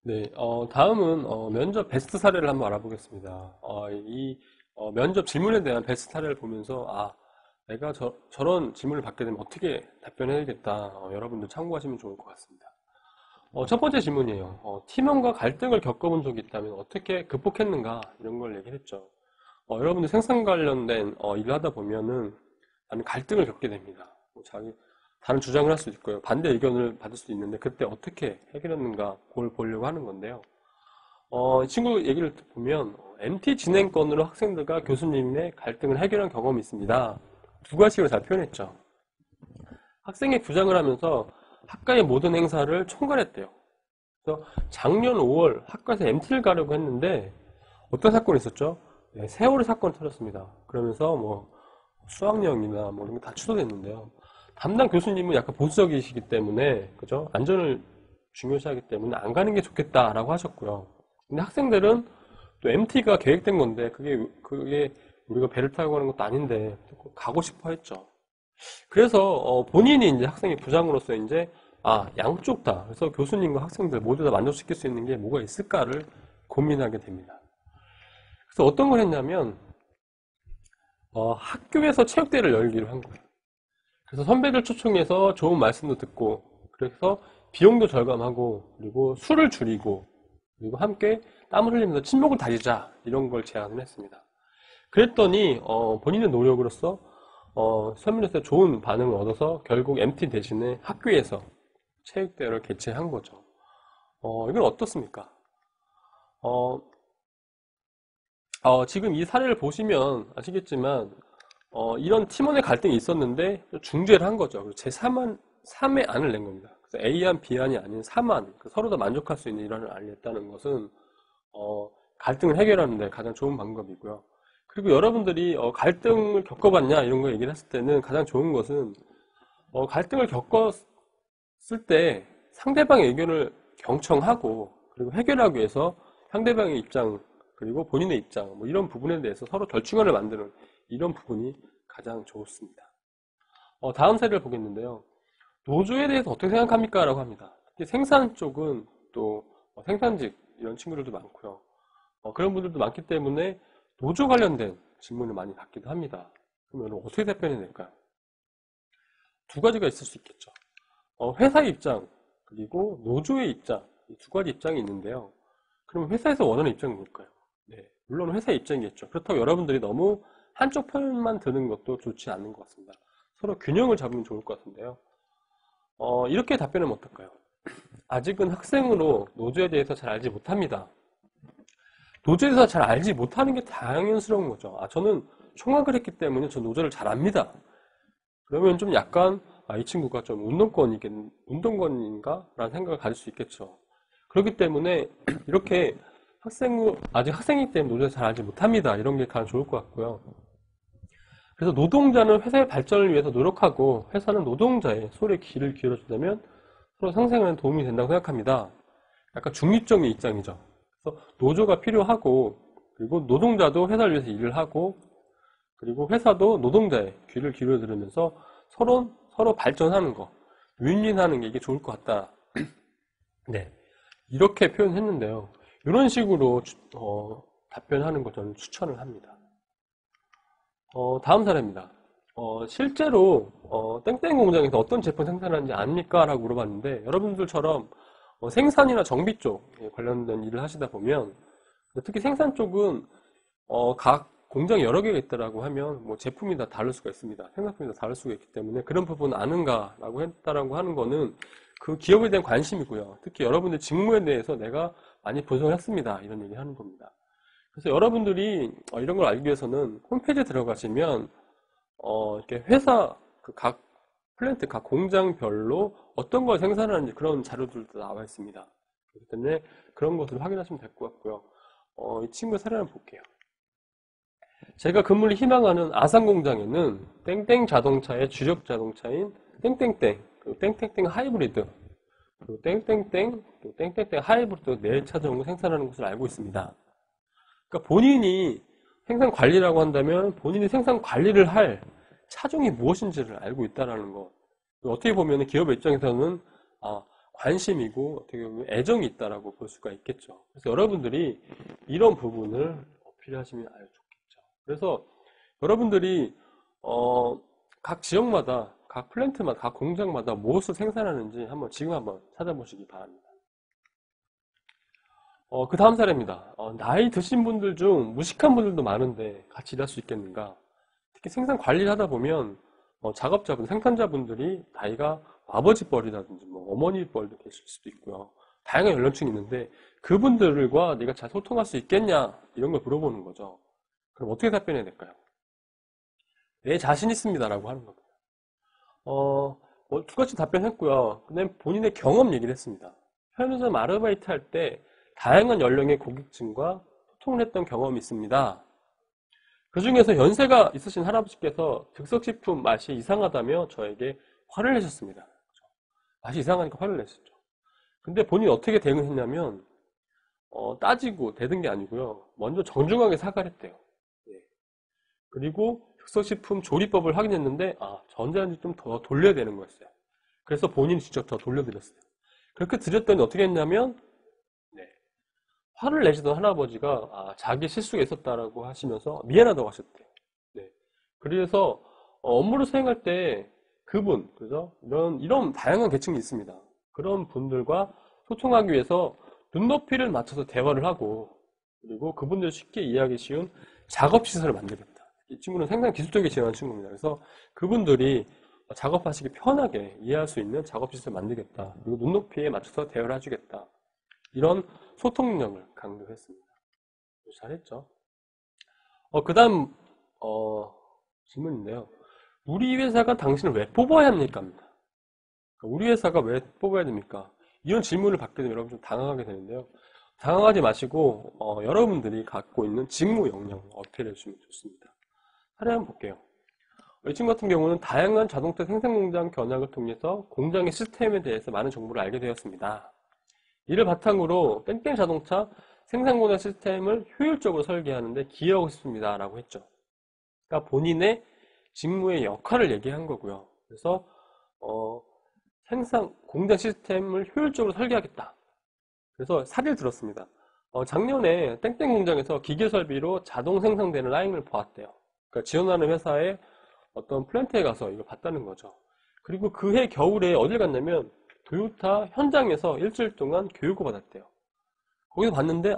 네, 다음은 면접 베스트 사례를 한번 알아보겠습니다. 면접 질문에 대한 베스트 사례를 보면서 내가 저런 질문을 받게 되면 어떻게 답변해야겠다. 여러분들 참고하시면 좋을 것 같습니다. 첫 번째 질문이에요. 팀원과 갈등을 겪어본 적이 있다면 어떻게 극복했는가? 이런 걸 얘기했죠. 여러분들 생산 관련된 일을 하다 보면은 나는 갈등을 겪게 됩니다. 자기 다른 주장을 할 수도 있고요. 반대 의견을 받을 수도 있는데 그때 어떻게 해결했는가 그걸 보려고 하는 건데요. 이 친구 얘기를 보면 MT 진행권으로 학생들과 교수님의 갈등을 해결한 경험이 있습니다. 두 가지로 잘 표현했죠. 학생이 부장을 하면서 학과의 모든 행사를 총괄했대요. 그래서 작년 5월 학과에서 MT를 가려고 했는데 어떤 사건이 있었죠? 네, 세월호 사건이 터졌습니다. 그러면서 뭐 수학여행이나 뭐 이런 게 다 취소됐는데요. 담당 교수님은 약간 보수적이시기 때문에 그죠? 안전을 중요시하기 때문에 안 가는 게 좋겠다라고 하셨고요. 근데 학생들은 또 MT가 계획된 건데 그게 우리가 배를 타고 가는 것도 아닌데 가고 싶어 했죠. 그래서 본인이 이제 학생의 부장으로서 이제 양쪽 다 그래서 교수님과 학생들 모두 다 만족시킬 수 있는 게 뭐가 있을까를 고민하게 됩니다. 그래서 어떤 걸 했냐면 학교에서 체육대회를 열기로 한 거예요. 그래서 선배들 초청해서 좋은 말씀도 듣고, 그래서 비용도 절감하고, 그리고 술을 줄이고, 그리고 함께 땀을 흘리면서 친목을 다지자, 이런 걸 제안을 했습니다. 그랬더니, 본인의 노력으로서, 설문에서 좋은 반응을 얻어서 결국 MT 대신에 학교에서 체육대회를 개최한 거죠. 이건 어떻습니까? 어, 지금 이 사례를 보시면 아시겠지만, 이런 팀원의 갈등이 있었는데 중재를 한 거죠. 제3의 안을 낸 겁니다. 그래서 A안, B안이 아닌 3안, 서로 다 만족할 수 있는 이런 안을 냈다는 것은 갈등을 해결하는 데 가장 좋은 방법이고요. 그리고 여러분들이 갈등을 겪어봤냐 이런 거 얘기를 했을 때는 가장 좋은 것은 갈등을 겪었을 때 상대방의 의견을 경청하고 그리고 해결하기 위해서 상대방의 입장 그리고 본인의 입장 뭐 이런 부분에 대해서 서로 절충안을 만드는 이런 부분이 가장 좋습니다. 다음 사례를 보겠는데요. 노조에 대해서 어떻게 생각합니까? 라고 합니다. 특히 생산 쪽은 또 생산직 이런 친구들도 많고요. 그런 분들도 많기 때문에 노조 관련된 질문을 많이 받기도 합니다. 그러면 어떻게 답변해야 될까요? 두 가지가 있을 수 있겠죠. 회사의 입장 그리고 노조의 입장 이 두 가지 입장이 있는데요. 그럼 회사에서 원하는 입장은 뭘까요? 네, 물론 회사의 입장이겠죠. 그렇다고 여러분들이 너무 한쪽 편만 드는 것도 좋지 않는 것 같습니다. 서로 균형을 잡으면 좋을 것 같은데요. 이렇게 답변하면 어떨까요? 아직은 학생으로 노조에 대해서 잘 알지 못합니다. 노조에 대해서 잘 알지 못하는 게 당연스러운 거죠. 저는 총학을 했기 때문에 저 노조를 잘 압니다. 그러면 좀 약간 이 친구가 좀 운동권인가? 라는 생각을 가질 수 있겠죠. 그렇기 때문에 이렇게 아직 학생이기 때문에 노조를 잘 알지 못합니다. 이런 게 가장 좋을 것 같고요. 그래서 노동자는 회사의 발전을 위해서 노력하고 회사는 노동자의 소리에 귀를 기울여준다면 서로 상생하는 도움이 된다고 생각합니다. 약간 중립적인 입장이죠. 그래서 노조가 필요하고 그리고 노동자도 회사를 위해서 일을 하고 그리고 회사도 노동자의 귀를 기울여 들으면서 서로 발전하는 거, 윈윈하는 게 이게 좋을 것 같다. 네, 이렇게 표현했는데요. 이런 식으로 답변하는 거 저는 추천을 합니다. 다음 사례입니다. 실제로 땡땡 공장에서 어떤 제품 생산하는지 압니까? 라고 물어봤는데 여러분들처럼 생산이나 정비 쪽에 관련된 일을 하시다 보면 특히 생산 쪽은 각 공장이 여러 개가 있다라고 하면 뭐 제품이 다 다를 수가 있습니다. 생산품이 다 다를 수가 있기 때문에 그런 부분 아는가라고 했다라고 하는 거는 그 기업에 대한 관심이고요. 특히 여러분들 직무에 대해서 내가 많이 분석을 했습니다. 이런 얘기 하는 겁니다. 그래서 여러분들이 이런 걸 알기 위해서는 홈페이지에 들어가시면 이렇게 회사 각 플랜트 각 공장별로 어떤 걸 생산하는지 그런 자료들도 나와 있습니다. 그렇기 때문에 그런 것을 확인하시면 될 것 같고요. 이 친구의 사례를 한번 볼게요. 제가 근무를 희망하는 아산 공장에는 땡땡 자동차의 주력 자동차인 땡땡땡, 그리고 땡땡땡 하이브리드, 그리고 땡땡땡, 또 땡땡땡 하이브리드 4차 정도 생산하는 것을 알고 있습니다. 그러니까 본인이 생산 관리라고 한다면 본인이 생산 관리를 할 차종이 무엇인지를 알고 있다는 거. 어떻게 보면 기업 입장에서는 관심이고 어떻게 보면 애정이 있다라고 볼 수가 있겠죠. 그래서 여러분들이 이런 부분을 어필하시면 아주 좋겠죠. 그래서 여러분들이 각 지역마다, 각 플랜트마다, 각 공장마다 무엇을 생산하는지 지금 한번 찾아보시기 바랍니다. 그 다음 사례입니다. 나이 드신 분들 중 무식한 분들도 많은데 같이 일할 수 있겠는가? 특히 생산 관리를 하다 보면 작업자분, 생산자분들이 나이가 아버지 뻘이라든지 어머니 뻘도 계실 수도 있고요. 다양한 연령층이 있는데 그분들과 네가 잘 소통할 수 있겠냐? 이런 걸 물어보는 거죠. 그럼 어떻게 답변해야 될까요? 네, 자신 있습니다라고 하는 겁니다. 두 가지 답변했고요. 그다음에 본인의 경험 얘기를 했습니다. 편의점 아르바이트 할 때 다양한 연령의 고객층과 소통을 했던 경험이 있습니다. 그 중에서 연세가 있으신 할아버지께서 즉석식품 맛이 이상하다며 저에게 화를 내셨습니다. 맛이 이상하니까 화를 내셨죠. 근데 본인이 어떻게 대응했냐면 따지고 대든 게 아니고요. 먼저 정중하게 사과를 했대요. 예. 그리고 즉석식품 조리법을 확인했는데 전자레인지 좀 더 돌려야 되는 거였어요. 그래서 본인이 직접 더 돌려드렸어요. 그렇게 드렸더니 어떻게 했냐면 화를 내시던 할아버지가 자기 실수가 있었다라고 하시면서 미안하다고 하셨대요. 네. 그래서 업무를 수행할 때 그분, 그죠? 이런 다양한 계층이 있습니다. 그런 분들과 소통하기 위해서 눈높이를 맞춰서 대화를 하고 그리고 그분들 쉽게 이해하기 쉬운 작업 시설을 만들겠다. 이 친구는 상당히 기술적이게 지원한 친구입니다. 그래서 그분들이 작업하시기 편하게 이해할 수 있는 작업 시설을 만들겠다. 그리고 눈높이에 맞춰서 대화를 해주겠다. 이런 소통 능력을 강조했습니다. 잘했죠. 그 다음 질문인데요. 우리 회사가 당신을 왜 뽑아야 합니까? 우리 회사가 왜 뽑아야 됩니까? 이런 질문을 받게 되면 여러분 좀 당황하게 되는데요. 당황하지 마시고 여러분들이 갖고 있는 직무 역량을 어필해 주시면 좋습니다. 사례 한번 볼게요. 이 친구 같은 경우는 다양한 자동차 생산 공장 견학을 통해서 공장의 시스템에 대해서 많은 정보를 알게 되었습니다. 이를 바탕으로 땡땡 자동차 생산 공장 시스템을 효율적으로 설계하는데 기여하고 싶습니다 라고 했죠. 그러니까 본인의 직무의 역할을 얘기한 거고요. 그래서 생산 공장 시스템을 효율적으로 설계하겠다. 그래서 사례를 들었습니다. 작년에 땡땡 공장에서 기계 설비로 자동 생산되는 라인을 보았대요. 그러니까 지원하는 회사의 어떤 플랜트에 가서 이걸 봤다는 거죠. 그리고 그해 겨울에 어딜 갔냐면 도요타 현장에서 일주일 동안 교육을 받았대요. 거기서 봤는데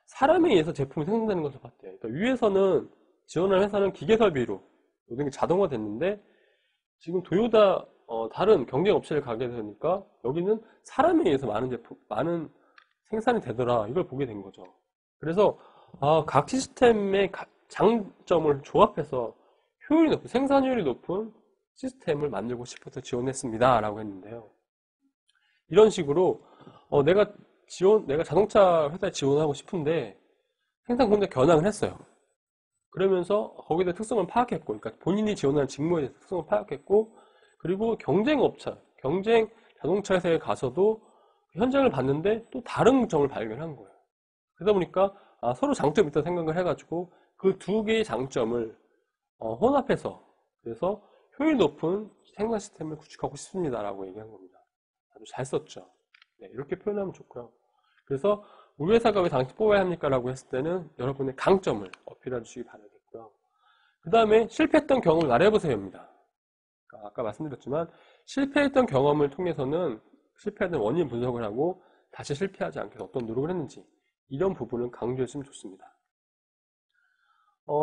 사람에 의해서 제품이 생산되는 것을 봤대요. 그러니까 위에서는 지원하는 회사는 기계 설비로 모든 게 자동화 됐는데 지금 도요타 다른 경쟁 업체를 가게 되니까 여기는 사람에 의해서 많은 생산이 되더라. 이걸 보게 된 거죠. 그래서 각 시스템의 장점을 조합해서 효율이 높은, 생산효율이 높은 시스템을 만들고 싶어서 지원했습니다. 라고 했는데요. 이런 식으로 내가 자동차 회사에 지원하고 싶은데 생산 공장 견학을 했어요. 그러면서 거기에 대한 특성을 파악했고, 그러니까 본인이 지원하는 직무에 대해서 특성을 파악했고, 그리고 경쟁 자동차 회사에 가서도 현장을 봤는데 또 다른 점을 발견한 거예요. 그러다 보니까 서로 장점이 있다고 생각을 해가지고 그 두 개의 장점을 혼합해서 그래서 효율 높은 생산 시스템을 구축하고 싶습니다라고 얘기한 겁니다. 아주 잘 썼죠. 네, 이렇게 표현하면 좋고요. 그래서 우리 회사가 왜 당신 뽑아야 합니까? 라고 했을 때는 여러분의 강점을 어필해 주시기 바라겠고요. 그 다음에 실패했던 경험을 말해보세요입니다. 아까 말씀드렸지만 실패했던 경험을 통해서는 실패하는 원인 분석을 하고 다시 실패하지 않게 어떤 노력을 했는지 이런 부분을 강조했으면 좋습니다.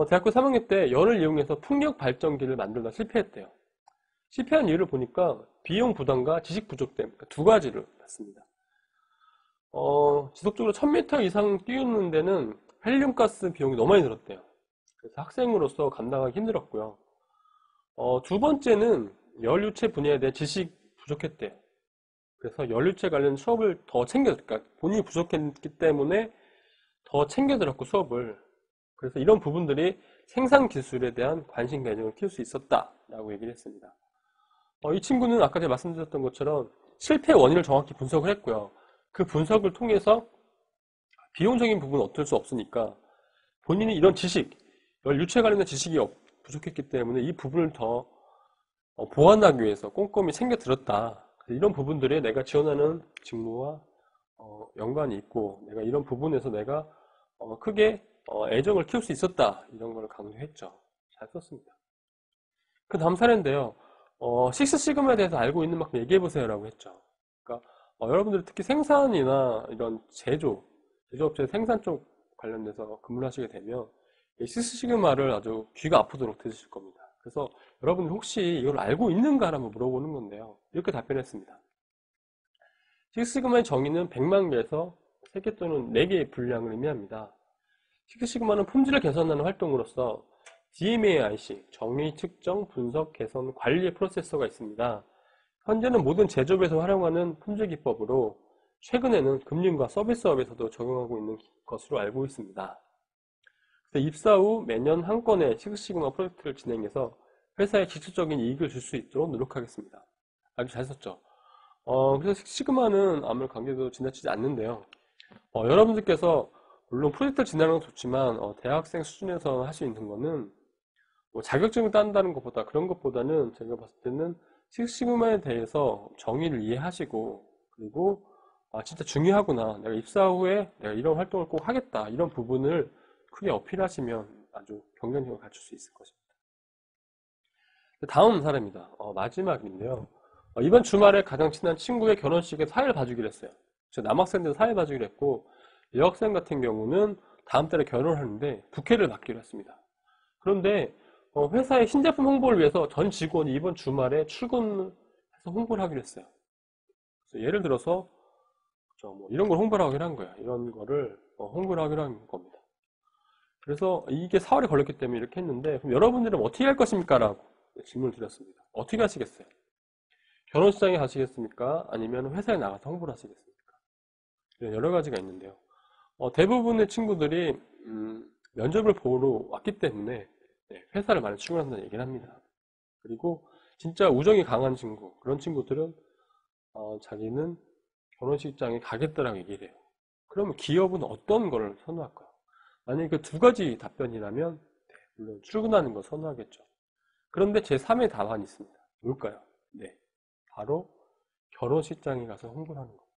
대학교 3학년 때 열을 이용해서 풍력 발전기를 만들다 실패했대요. 실패한 이유를 보니까 비용 부담과 지식 부족 때문에 두 가지를 봤습니다. 지속적으로 1000m 이상 띄우는 데는 헬륨가스 비용이 너무 많이 들었대요. 그래서 학생으로서 감당하기 힘들었고요. 두 번째는 연료체 분야에 대해 지식 부족했대요. 그래서 연료체 관련 수업을 그러니까 본인이 부족했기 때문에 더 챙겨 들었고 수업을. 그래서 이런 부분들이 생산 기술에 대한 관심과 애정을 키울 수 있었다라고 얘기를 했습니다. 이 친구는 아까 제가 말씀드렸던 것처럼 실패 원인을 정확히 분석을 했고요. 그 분석을 통해서 비용적인 부분은 어쩔 수 없으니까 본인이 이런 지식, 연료체 관련된 지식이 부족했기 때문에 이 부분을 더 보완하기 위해서 꼼꼼히 챙겨 들었다. 이런 부분들이 내가 지원하는 직무와 연관이 있고 내가 이런 부분에서 내가 크게 애정을 키울 수 있었다 이런 걸 강조했죠. 잘 썼습니다. 그 다음 사례인데요. 식스 시그마에 대해서 알고 있는 만큼 얘기해보세요 라고 했죠. 그러니까 여러분들이 특히 생산이나 이런 제조업체 생산 쪽 관련돼서 근무를 하시게 되면 이 식스 시그마를 아주 귀가 아프도록 들으실 겁니다. 그래서 여러분들 혹시 이걸 알고 있는가 한번 물어보는 건데요. 이렇게 답변했습니다. 식스 시그마의 정의는 100만 개에서 3개 또는 4개의 분량을 의미합니다. 식스 시그마는 품질을 개선하는 활동으로서 DMAIC, 정의, 측정, 분석, 개선, 관리의 프로세서가 있습니다. 현재는 모든 제조업에서 활용하는 품질 기법으로 최근에는 금융과 서비스업에서도 적용하고 있는 것으로 알고 있습니다. 입사 후 매년 한 건의 식스시그마 프로젝트를 진행해서 회사에 직접적인 이익을 줄 수 있도록 노력하겠습니다. 아주 잘 썼죠. 그래서 식스시그마는 아무래도 관계도 지나치지 않는데요. 여러분들께서 물론 프로젝트를 진행하는 건 좋지만 대학생 수준에서 할 수 있는 거는 뭐 자격증을 딴다는 것보다 그런 것보다는 제가 봤을 때는 식스시그마에 대해서 정의를 이해하시고 그리고 진짜 중요하구나 내가 입사 후에 내가 이런 활동을 꼭 하겠다 이런 부분을 크게 어필하시면 아주 경쟁력을 갖출 수 있을 것입니다. 다음 사례입니다. 마지막인데요. 이번 주말에 가장 친한 친구의 결혼식에 사회를 봐주기로 했어요. 남학생들 사회 봐주기로 했고 여학생 같은 경우는 다음 달에 결혼을 하는데 부케를 받기로 했습니다. 그런데 회사의 신제품 홍보를 위해서 전 직원이 이번 주말에 출근해서 홍보를 하기로 했어요. 그래서 예를 들어서 뭐 이런 걸 홍보를 하기로 한 거야. 이런 거를 홍보를 하기로 한 겁니다. 그래서 이게 4월에 걸렸기 때문에 이렇게 했는데 그럼 여러분들은 어떻게 할 것입니까? 라고 질문을 드렸습니다. 어떻게 하시겠어요? 결혼식장에 가시겠습니까? 아니면 회사에 나가서 홍보를 하시겠습니까? 이런 여러 가지가 있는데요. 대부분의 친구들이 면접을 보러 왔기 때문에 회사를 많이 출근한다는 얘기를 합니다. 그리고 진짜 우정이 강한 친구, 그런 친구들은 자기는 결혼식장에 가겠다라고 얘기를 해요. 그러면 기업은 어떤 걸 선호할까요? 만약에 그 두 가지 답변이라면 물론 출근하는 걸 선호하겠죠. 그런데 제3의 답안이 있습니다. 뭘까요? 네, 바로 결혼식장에 가서 홍보를 하는 겁니다.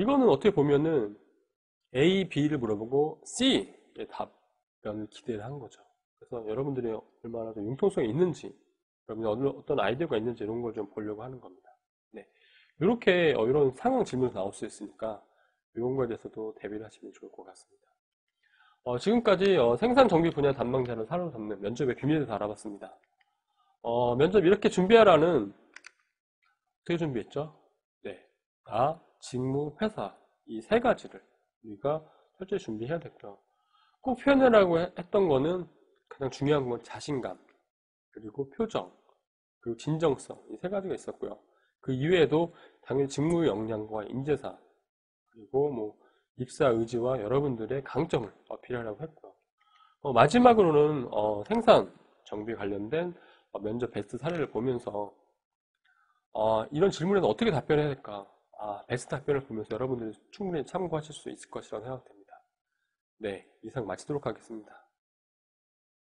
이거는 어떻게 보면은 A, B를 물어보고 C의 답변을 기대를 한 거죠. 그래서 여러분들이 얼마나 좀 융통성이 있는지, 여러분들 어떤 아이디어가 있는지 이런 걸 좀 보려고 하는 겁니다. 네, 이렇게 이런 상황 질문이 나올 수 있으니까 이런 거에 대해서도 대비를 하시면 좋을 것 같습니다. 지금까지 생산 정비 분야 담당자를 사로잡는 면접의 비밀에 대해서 알아봤습니다. 면접 이렇게 준비하라는 어떻게 준비했죠? 네, 나, 직무, 회사 이 세 가지를 우리가 철저히 준비해야 됐고요. 꼭 표현하라고 했던 거는 가장 중요한 건 자신감, 그리고 표정, 그리고 진정성 이 세 가지가 있었고요. 그 이외에도 당연히 직무 역량과 인재사 그리고 뭐 입사 의지와 여러분들의 강점을 어필하라고 했고요. 마지막으로는 생산 정비 관련된 면접 베스트 사례를 보면서 이런 질문에는 어떻게 답변해야 될까? 베스트 답변을 보면서 여러분들이 충분히 참고하실 수 있을 것이라고 생각됩니다. 네, 이상 마치도록 하겠습니다.